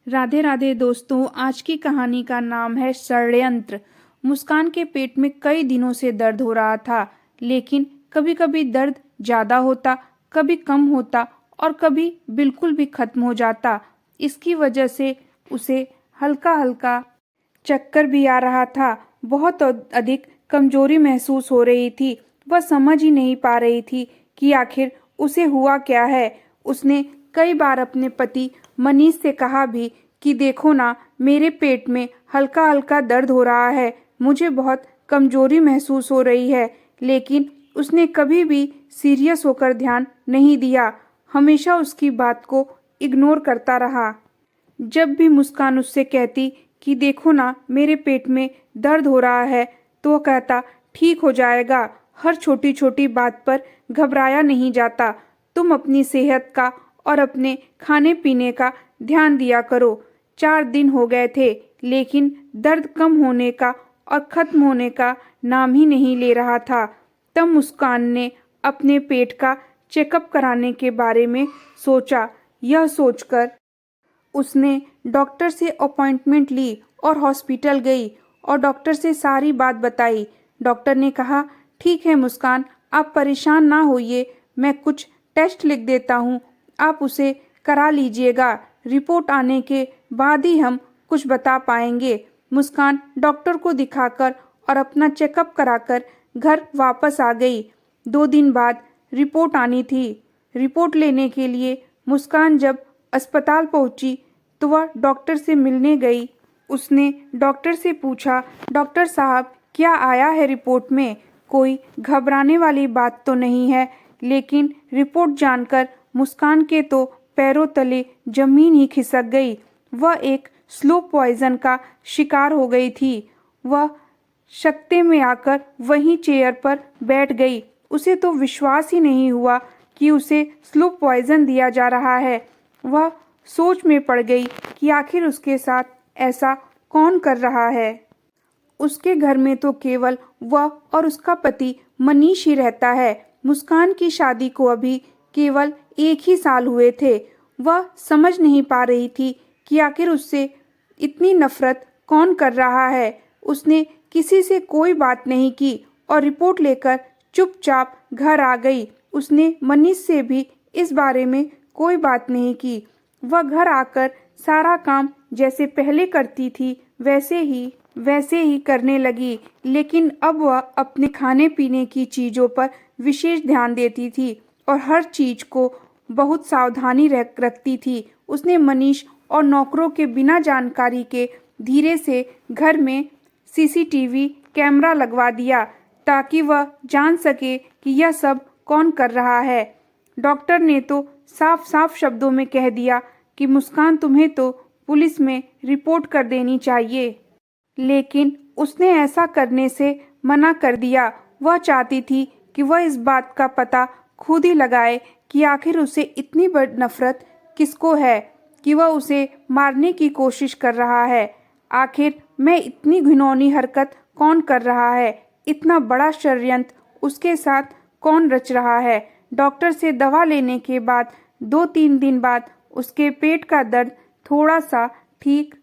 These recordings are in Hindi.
राधे राधे दोस्तों, आज की कहानी का नाम है षड्यंत्र। मुस्कान के पेट में कई दिनों से दर्द हो रहा था, लेकिन कभी कभी दर्द ज्यादा होता, कभी कम होता और कभी बिल्कुल भी खत्म हो जाता। इसकी वजह से उसे हल्का हल्का चक्कर भी आ रहा था। बहुत अधिक कमजोरी महसूस हो रही थी। वह समझ ही नहीं पा रही थी कि आखिर उसे हुआ क्या है। उसने कई बार अपने पति मनीष से कहा भी कि देखो ना, मेरे पेट में हल्का हल्का दर्द हो रहा है, मुझे बहुत कमजोरी महसूस हो रही है। लेकिन उसने कभी भी सीरियस होकर ध्यान नहीं दिया, हमेशा उसकी बात को इग्नोर करता रहा। जब भी मुस्कान उससे कहती कि देखो ना, मेरे पेट में दर्द हो रहा है, तो वह कहता ठीक हो जाएगा। हर छोटी छोटी बात पर घबराया नहीं जाता। तुम अपनी सेहत का और अपने खाने पीने का ध्यान दिया करो। 4 दिन हो गए थे, लेकिन दर्द कम होने का और खत्म होने का नाम ही नहीं ले रहा था। तब मुस्कान ने अपने पेट का चेकअप कराने के बारे में सोचा। यह सोचकर उसने डॉक्टर से अपॉइंटमेंट ली और हॉस्पिटल गई और डॉक्टर से सारी बात बताई। डॉक्टर ने कहा, ठीक है मुस्कान, आप परेशान ना होइए, मैं कुछ टेस्ट लिख देता हूँ, आप उसे करा लीजिएगा। रिपोर्ट आने के बाद ही हम कुछ बता पाएंगे। मुस्कान डॉक्टर को दिखाकर और अपना चेकअप कराकर घर वापस आ गई। 2 दिन बाद रिपोर्ट आनी थी। रिपोर्ट लेने के लिए मुस्कान जब अस्पताल पहुंची तो वह डॉक्टर से मिलने गई। उसने डॉक्टर से पूछा, डॉक्टर साहब, क्या आया है रिपोर्ट में? कोई घबराने वाली बात तो नहीं है? लेकिन रिपोर्ट जानकर मुस्कान के तो पैरों तले जमीन ही खिसक गई। वह एक स्लो पॉइजन का शिकार हो गई थी। वह शक्ते में आकर वहीं चेयर पर बैठ गई। उसे तो विश्वास ही नहीं हुआ कि उसे स्लो पॉइजन दिया जा रहा है। वह सोच में पड़ गई कि आखिर उसके साथ ऐसा कौन कर रहा है। उसके घर में तो केवल वह और उसका पति मनीष ही रहता है। मुस्कान की शादी को अभी केवल 1 ही साल हुए थे। वह समझ नहीं पा रही थी कि आखिर उससे इतनी नफरत कौन कर रहा है। उसने किसी से कोई बात नहीं की और रिपोर्ट लेकर चुपचाप घर आ गई। उसने मनीष से भी इस बारे में कोई बात नहीं की। वह घर आकर सारा काम जैसे पहले करती थी वैसे ही करने लगी, लेकिन अब वह अपने खाने पीने की चीज़ों पर विशेष ध्यान देती थी और हर चीज़ को बहुत सावधानी रखती थी। उसने मनीष और नौकरों के बिना जानकारी के धीरे से घर में सीसीटीवी कैमरा लगवा दिया, ताकि वह जान सके कि यह सब कौन कर रहा है। डॉक्टर ने तो साफ साफ शब्दों में कह दिया कि मुस्कान, तुम्हें तो पुलिस में रिपोर्ट कर देनी चाहिए। लेकिन उसने ऐसा करने से मना कर दिया। वह चाहती थी कि वह इस बात का पता खुद ही लगाए कि आखिर उसे इतनी बड़ी नफरत किसको है कि वह उसे मारने की कोशिश कर रहा है। आखिर मैं इतनी घिनौनी हरकत कौन कर रहा है? इतना बड़ा षड्यंत्र उसके साथ कौन रच रहा है? डॉक्टर से दवा लेने के बाद 2-3 दिन बाद उसके पेट का दर्द थोड़ा सा ठीक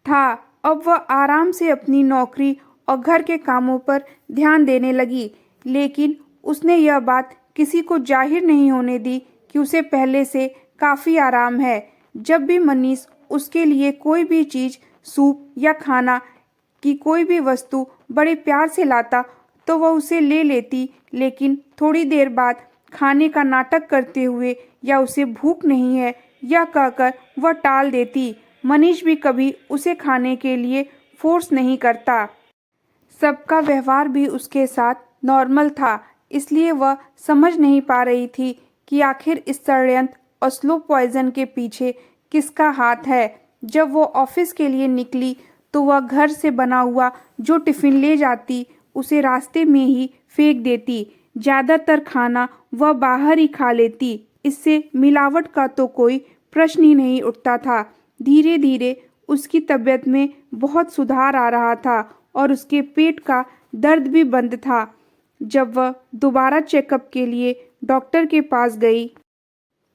था। अब वह आराम से अपनी नौकरी और घर के कामों पर ध्यान देने लगी। लेकिन उसने यह बात किसी को जाहिर नहीं होने दी कि उसे पहले से काफ़ी आराम है। जब भी मनीष उसके लिए कोई भी चीज़, सूप या खाना की कोई भी वस्तु बड़े प्यार से लाता तो वह उसे ले लेती, लेकिन थोड़ी देर बाद खाने का नाटक करते हुए या उसे भूख नहीं है यह कहकर वह टाल देती। मनीष भी कभी उसे खाने के लिए फोर्स नहीं करता। सबका व्यवहार भी उसके साथ नॉर्मल था, इसलिए वह समझ नहीं पा रही थी कि आखिर इस षड्यंत्र और स्लो पॉइजन के पीछे किसका हाथ है। जब वो ऑफिस के लिए निकली तो वह घर से बना हुआ जो टिफ़िन ले जाती उसे रास्ते में ही फेंक देती। ज़्यादातर खाना वह बाहर ही खा लेती। इससे मिलावट का तो कोई प्रश्न ही नहीं उठता था। धीरे धीरे उसकी तबीयत में बहुत सुधार आ रहा था और उसके पेट का दर्द भी बंद था। जब वह दोबारा चेकअप के लिए डॉक्टर के पास गई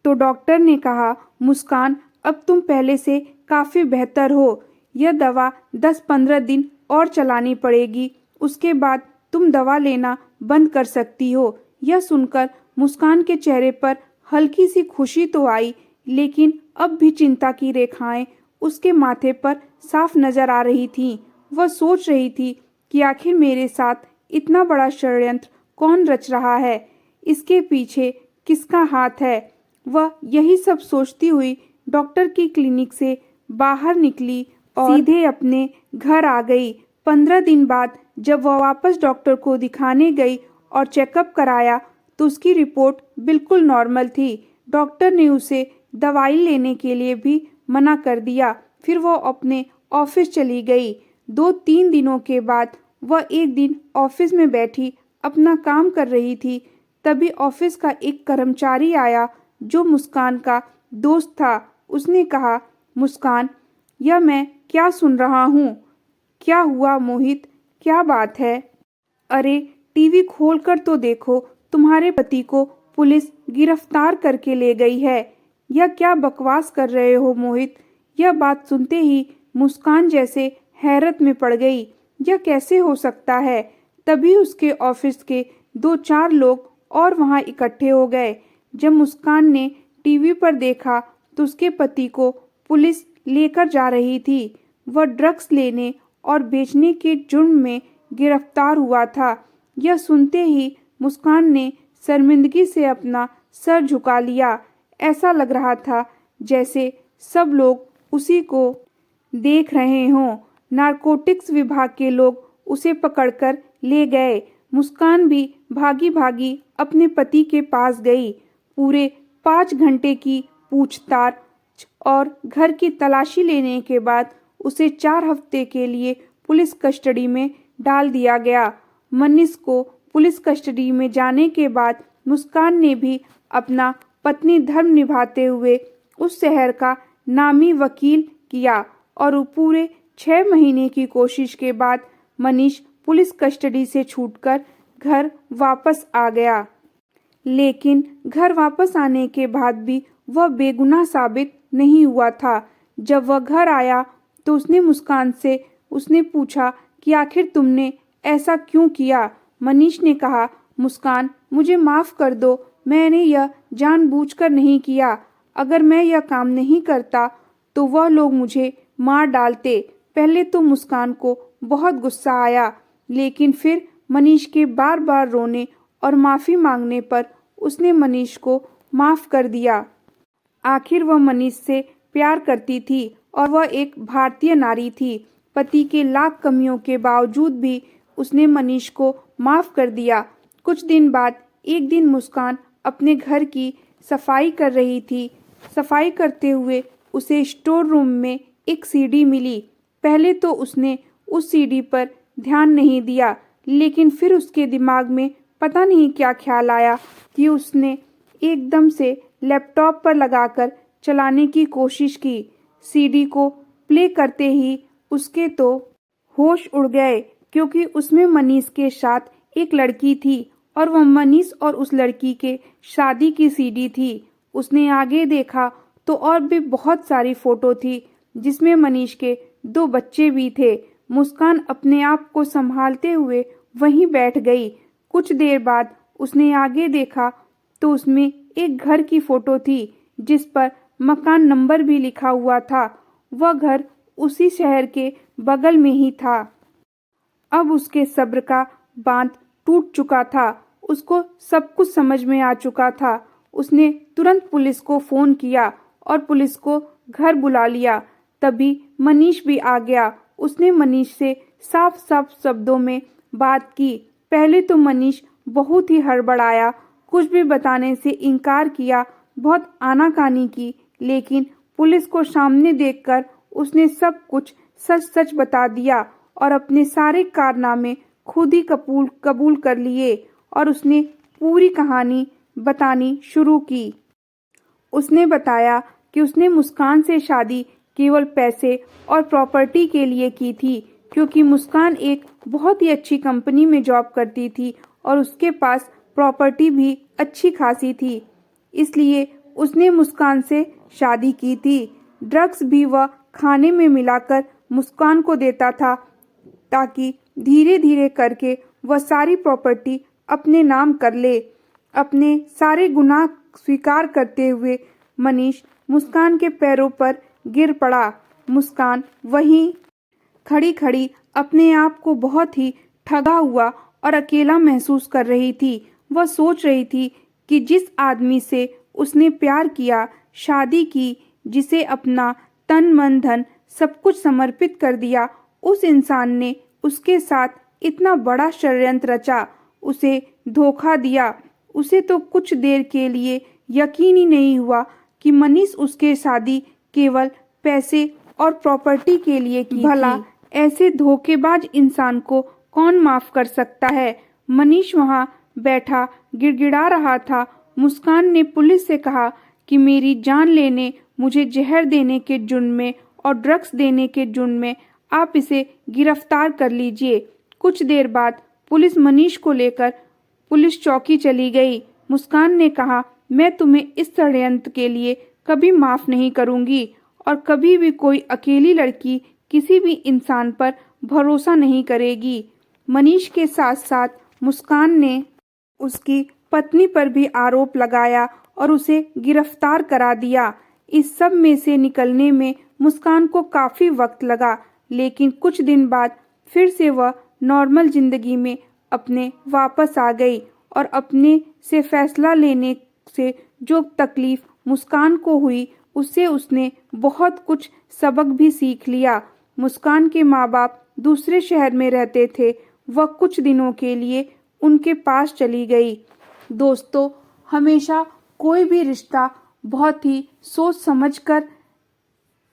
तो डॉक्टर ने कहा, मुस्कान, अब तुम पहले से काफ़ी बेहतर हो। यह दवा 10-15 दिन और चलानी पड़ेगी, उसके बाद तुम दवा लेना बंद कर सकती हो। यह सुनकर मुस्कान के चेहरे पर हल्की सी खुशी तो आई, लेकिन अब भी चिंता की रेखाएं उसके माथे पर साफ नजर आ रही थीं। वह सोच रही थी कि आखिर मेरे साथ इतना बड़ा षड्यंत्र कौन रच रहा है, इसके पीछे किसका हाथ है। वह यही सब सोचती हुई डॉक्टर की क्लिनिक से बाहर निकली और सीधे अपने घर आ गई। 15 दिन बाद जब वह वापस डॉक्टर को दिखाने गई और चेकअप कराया तो उसकी रिपोर्ट बिल्कुल नॉर्मल थी। डॉक्टर ने उसे दवाई लेने के लिए भी मना कर दिया। फिर वह अपने ऑफिस चली गई। 2-3 दिनों के बाद वह एक दिन ऑफिस में बैठी अपना काम कर रही थी। तभी ऑफिस का एक कर्मचारी आया जो मुस्कान का दोस्त था। उसने कहा, मुस्कान, यह मैं क्या सुन रहा हूँ? क्या हुआ मोहित, क्या बात है? अरे टीवी खोलकर तो देखो, तुम्हारे पति को पुलिस गिरफ्तार करके ले गई है। यह क्या बकवास कर रहे हो मोहित? यह बात सुनते ही मुस्कान जैसे हैरत में पड़ गई। यह कैसे हो सकता है? तभी उसके ऑफिस के 2-4 लोग और वहां इकट्ठे हो गए। जब मुस्कान ने टीवी पर देखा तो उसके पति को पुलिस लेकर जा रही थी। वह ड्रग्स लेने और बेचने के जुर्म में गिरफ्तार हुआ था। यह सुनते ही मुस्कान ने शर्मिंदगी से अपना सर झुका लिया। ऐसा लग रहा था जैसे सब लोग उसी को देख रहे हों। नारकोटिक्स विभाग के लोग उसे पकड़कर ले गए। मुस्कान भी भागी भागी अपने पति के पास गई। पूरे 5 घंटे की पूछताछ और घर की तलाशी लेने के बाद उसे 4 हफ्ते के लिए पुलिस कस्टडी में डाल दिया गया। मनीष को पुलिस कस्टडी में जाने के बाद मुस्कान ने भी अपना पत्नी धर्म निभाते हुए उस शहर का नामी वकील किया और पूरे 6 महीने की कोशिश के बाद मनीष पुलिस कस्टडी से छूटकर घर वापस आ गया। लेकिन घर वापस आने के बाद भी वह बेगुनाह साबित नहीं हुआ था। जब वह घर आया तो उसने मुस्कान से पूछा कि आखिर तुमने ऐसा क्यों किया? मनीष ने कहा, मुस्कान, मुझे माफ कर दो, मैंने यह जानबूझकर नहीं किया। अगर मैं यह काम नहीं करता तो वह लोग मुझे मार डालते। पहले तो मुस्कान को बहुत गुस्सा आया, लेकिन फिर मनीष के बार बार रोने और माफ़ी मांगने पर उसने मनीष को माफ़ कर दिया। आखिर वह मनीष से प्यार करती थी और वह एक भारतीय नारी थी। पति के लाख कमियों के बावजूद भी उसने मनीष को माफ़ कर दिया। कुछ दिन बाद एक दिन मुस्कान अपने घर की सफाई कर रही थी। सफाई करते हुए उसे स्टोर रूम में एक सीडी मिली। पहले तो उसने उस सीडी पर ध्यान नहीं दिया, लेकिन फिर उसके दिमाग में पता नहीं क्या ख्याल आया कि उसने एकदम से लैपटॉप पर लगाकर चलाने की कोशिश की। सीडी को प्ले करते ही उसके तो होश उड़ गए, क्योंकि उसमें मनीष के साथ एक लड़की थी और वह मनीष और उस लड़की के शादी की सीडी थी। उसने आगे देखा तो और भी बहुत सारी फोटो थी, जिसमें मनीष के 2 बच्चे भी थे। मुस्कान अपने आप को संभालते हुए वहीं बैठ गई। कुछ देर बाद उसने आगे देखा तो उसमें एक घर की फोटो थी, जिस पर मकान नंबर भी लिखा हुआ था। वह घर उसी शहर के बगल में ही था। अब उसके सब्र का बांध टूट चुका था। उसको सब कुछ समझ में आ चुका था। उसने तुरंत पुलिस को फोन किया और पुलिस को घर बुला लिया। तभी मनीष भी आ गया। उसने मनीष से साफ साफ शब्दों में बात की। पहले तो मनीष बहुत ही हड़बड़ाया, कुछ भी बताने से इनकार किया, बहुत आनाकानी की, लेकिन पुलिस को सामने देखकर उसने सब कुछ सच सच बता दिया और अपने सारे कारनामे खुद ही कबूल कर लिए और उसने पूरी कहानी बतानी शुरू की। उसने बताया कि उसने मुस्कान से शादी केवल पैसे और प्रॉपर्टी के लिए की थी, क्योंकि मुस्कान एक बहुत ही अच्छी कंपनी में जॉब करती थी और उसके पास प्रॉपर्टी भी अच्छी खासी थी, इसलिए उसने मुस्कान से शादी की थी। ड्रग्स भी वह खाने में मिलाकर मुस्कान को देता था ताकि धीरे धीरे करके वह सारी प्रॉपर्टी अपने नाम कर ले। अपने सारे गुनाह स्वीकार करते हुए मनीष मुस्कान के पैरों पर गिर पड़ा। मुस्कान वहीं खड़ी खड़ी अपने आप को बहुत ही ठगा हुआ और अकेला महसूस कर रही थी। वह सोच रही थी कि जिस आदमी से उसने प्यार किया, शादी की, जिसे अपना तन मन धन सब कुछ समर्पित कर दिया, उस इंसान ने उसके साथ इतना बड़ा षड्यंत्र रचा, उसे धोखा दिया। उसे तो कुछ देर के लिए यकीन ही नहीं हुआ कि मनीष उसके शादी केवल पैसे और प्रॉपर्टी के लिए की भला ऐसे धोखेबाज इंसान को कौन माफ कर सकता है। मनीष वहां बैठा गिड़गिड़ा रहा था। मुस्कान ने पुलिस से कहा कि मेरी जान लेने, मुझे जहर देने के जुर्म में और ड्रग्स देने के जुर्म में आप इसे गिरफ्तार कर लीजिए। कुछ देर बाद पुलिस मनीष को लेकर पुलिस चौकी चली गई। मुस्कान ने कहा, मैं तुम्हें इस षड्यंत्र के लिए कभी माफ नहीं करूंगी और कभी भी कोई अकेली लड़की किसी भी इंसान पर भरोसा नहीं करेगी। मनीष के साथ साथ मुस्कान ने उसकी पत्नी पर भी आरोप लगाया और उसे गिरफ्तार करा दिया। इस सब में से निकलने में मुस्कान को काफी वक्त लगा, लेकिन कुछ दिन बाद फिर से वह नॉर्मल जिंदगी में अपने वापस आ गई और अपने से फैसला लेने से जो तकलीफ मुस्कान को हुई, उससे उसने बहुत कुछ सबक भी सीख लिया। मुस्कान के माँ बाप दूसरे शहर में रहते थे। वह कुछ दिनों के लिए उनके पास चली गई। दोस्तों, हमेशा कोई भी रिश्ता बहुत ही सोच समझकर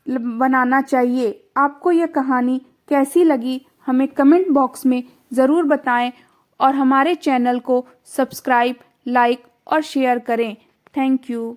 बनाना चाहिए। आपको यह कहानी कैसी लगी हमें कमेंट बॉक्स में ज़रूर बताएं और हमारे चैनल को सब्सक्राइब, लाइक और शेयर करें। Thank you.